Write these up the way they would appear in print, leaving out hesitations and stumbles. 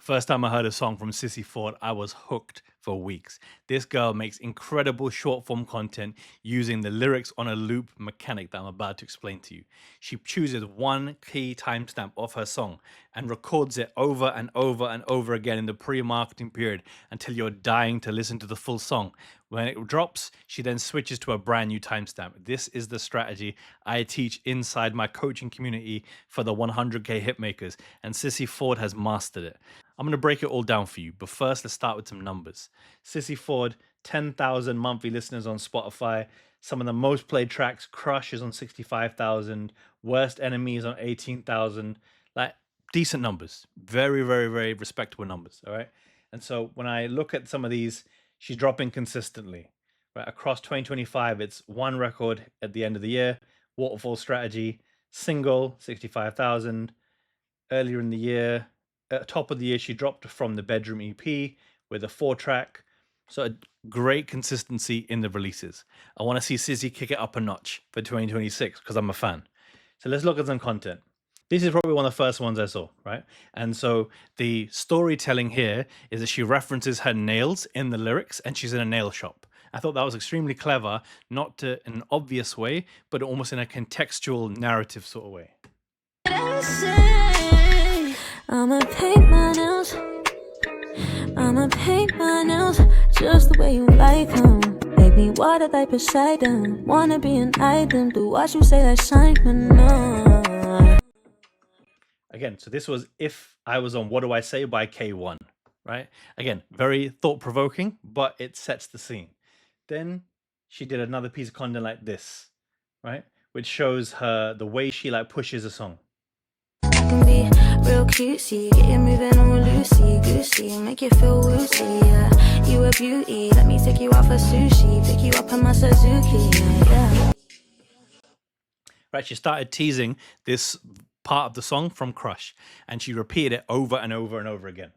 First time I heard a song from Sissy Ford, I was hooked for weeks. This girl makes incredible short form content using the lyrics on a loop mechanic that I'm about to explain to you. She chooses one key timestamp of her song and records it over and over and over again in the pre marketing period until you're dying to listen to the full song. When it drops, she then switches to a brand new timestamp. This is the strategy I teach inside my coaching community for the 100K hitmakers, and Sissy Ford has mastered it. I'm going to break it all down for you, but first let's start with some numbers. Sissy Ford, 10,000 monthly listeners on Spotify. Some of the most played tracks, Crush is on 65,000, Worst Enemy is on 18,000. Like, decent numbers. Very, very, very respectable numbers, all right? And so when I look at some of these, she's dropping consistently. Right, across 2025, it's one record at the end of the year, Waterfall Strategy, single, 65,000. Earlier in the year, at the top of the year, she dropped from the Bedroom EP with a 4-track. So a great consistency in the releases. I want to see Sissy kick it up a notch for 2026 because I'm a fan. So let's look at some content. This is probably one of the first ones I saw, right? And so the storytelling here is that she references her nails in the lyrics and she's in a nail shop. I thought that was extremely clever, not in an obvious way, but almost in a contextual narrative sort of way. I'ma paint my nails. I'ma paint my nails just the way you like them. Make me water like Poseidon. Wanna be an item, do what you say like Simon. No. Again, so this was If I Was on What Do I Say by K1, right? Again, very thought-provoking, but it sets the scene. Then she did another piece of content like this, right? Which shows her the way she like pushes a song. I can be real cutesy, get you moving all loosey goosey, make you feel woozy, yeah. You a beauty, let me take you out for sushi, pick you up in my Suzuki, yeah. Right, she started teasing this part of the song from Crush, and she repeated it over and over and over again.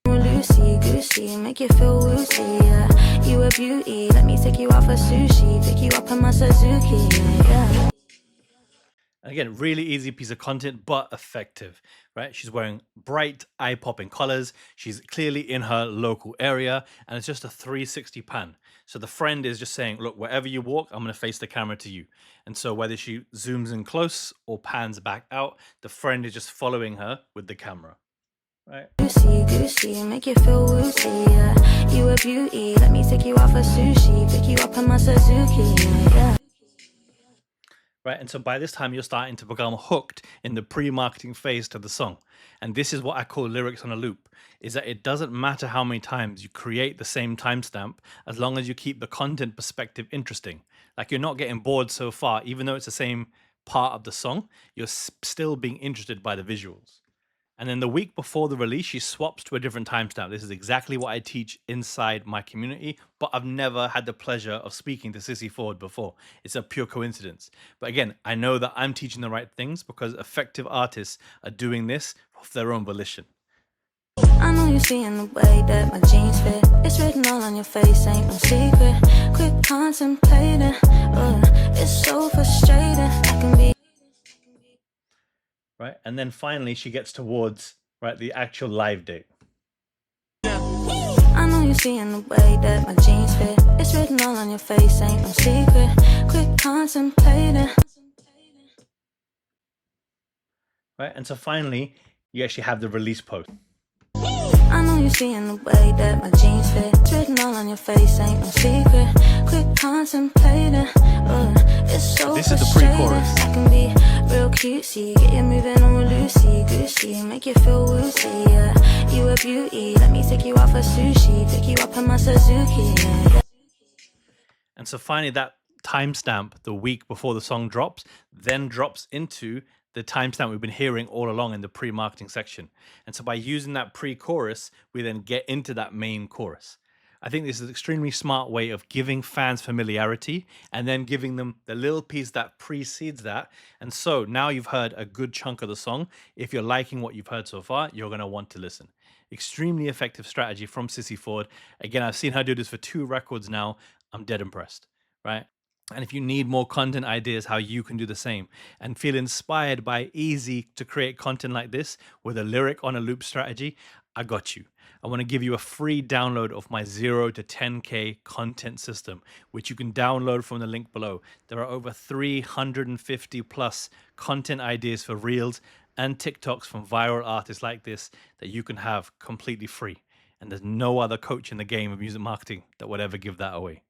Loosey goosey, make you feel woozy, yeah. You a beauty, let me take you out for sushi, pick you up in my Suzuki, yeah. Again, really easy piece of content, but effective, right? She's wearing bright, eye-popping colors. She's clearly in her local area, and it's just a 360 pan. So the friend is just saying, look, wherever you walk, I'm going to face the camera to you. And so whether she zooms in close or pans back out, the friend is just following her with the camera, right? Goosey, goosey, make you feel woozy, yeah. You a beauty, let me take you out for sushi, pick you up in my Suzuki, yeah. Right, and so by this time you're starting to become hooked in the pre-marketing phase to the song. And this is what I call lyrics on a loop, is that it doesn't matter how many times you create the same timestamp as long as you keep the content perspective interesting. Like, you're not getting bored so far, even though it's the same part of the song, you're still being interested by the visuals. And then the week before the release, she swaps to a different timestamp. This is exactly what I teach inside my community, but I've never had the pleasure of speaking to Sissy Ford before. It's a pure coincidence. But again, I know that I'm teaching the right things because effective artists are doing this of their own volition. I know you seeing the way that my jeans fit. It's written all on your face, ain't no secret. Quit contemplating, it's so frustrating. I can be right? And then finally, she gets towards the actual live date. I know you seeing the way that my jeans fit. It's written all on your face, ain't no secret. Quit contemplating. Right, and so finally, you actually have the release post. I know you seeing the way that my jeans fit. It's written all on your face, ain't no secret. Quit contemplating, it's so This is the frustrating. pre-chorus. I can be real cutesy, get you moving all loosey goosey, make you feel woozy, yeah. You a beauty, let me take you out for sushi, pick you up in my Suzuki, yeah. And so finally, that timestamp, the week before the song drops, then drops into the timestamp we've been hearing all along in the pre-marketing section. And so by using that pre-chorus, we then get into that main chorus. I think this is an extremely smart way of giving fans familiarity and then giving them the little piece that precedes that. And so now you've heard a good chunk of the song. If you're liking what you've heard so far, you're going to want to listen. Extremely effective strategy from Sissy Ford. Again, I've seen her do this for 2 records now. I'm dead impressed, right? And if you need more content ideas, how you can do the same and feel inspired by easy to create content like this with a lyric on a loop strategy, I got you. I want to give you a free download of my 0 to 10K content system, which you can download from the link below. There are over 350 plus content ideas for Reels and TikToks from viral artists like this that you can have completely free. And there's no other coach in the game of music marketing that would ever give that away.